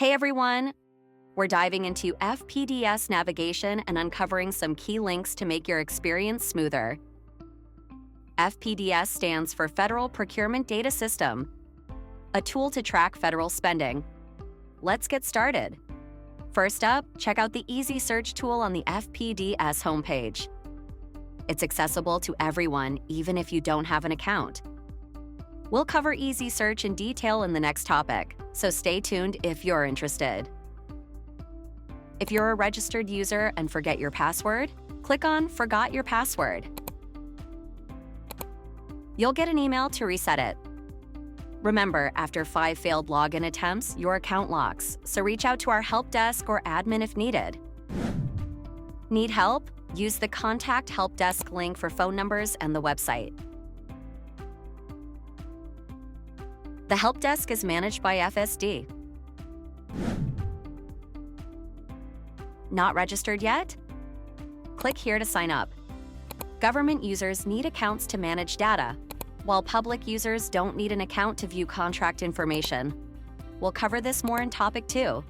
Hey everyone! We're diving into FPDS navigation and uncovering some key links to make your experience smoother. FPDS stands for Federal Procurement Data System, a tool to track federal spending. Let's get started. First up, check out the Easy Search tool on the FPDS homepage. It's accessible to everyone, even if you don't have an account. We'll cover Easy Search in detail in the next topic, so stay tuned if you're interested. If you're a registered user and forget your password, click on Forgot Your Password. You'll get an email to reset it. Remember, after 5 failed login attempts, your account locks, so reach out to our help desk or admin if needed. Need help? Use the Contact Help Desk link for phone numbers and the website. The help desk is managed by FSD. Not registered yet? Click here to sign up. Government users need accounts to manage data, while public users don't need an account to view contract information. We'll cover this more in Topic 2.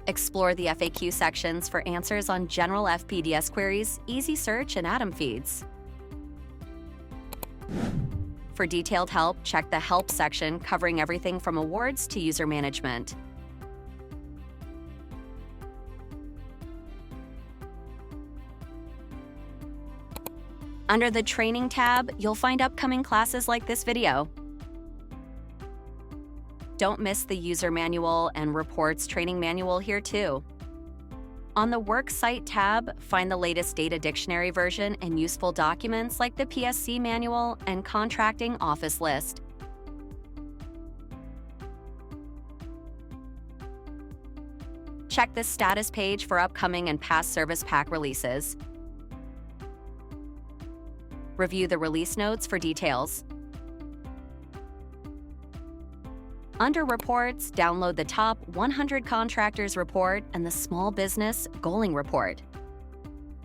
Explore the FAQ sections for answers on general FPDS queries, Easy Search, and Atom feeds. For detailed help, check the Help section covering everything from awards to user management. Under the Training tab, you'll find upcoming classes like this video. Don't miss the User Manual and Reports Training Manual here too. On the Work Site tab, find the latest data dictionary version and useful documents like the PSC Manual and Contracting Office List. Check the status page for upcoming and past Service Pack releases. Review the release notes for details. Under Reports, download the Top 100 Contractors Report and the Small Business Goaling Report.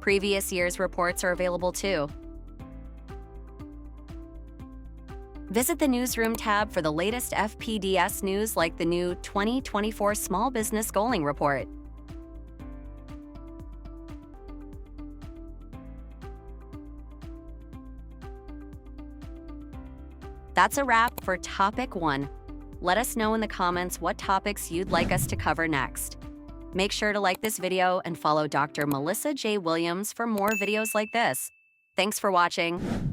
Previous year's reports are available too. Visit the Newsroom tab for the latest FPDS news like the new 2024 Small Business Goaling Report. That's a wrap for Topic 1. Let us know in the comments what topics you'd like us to cover next. Make sure to like this video and follow Dr. Melissa J. Williams for more videos like this. Thanks for watching.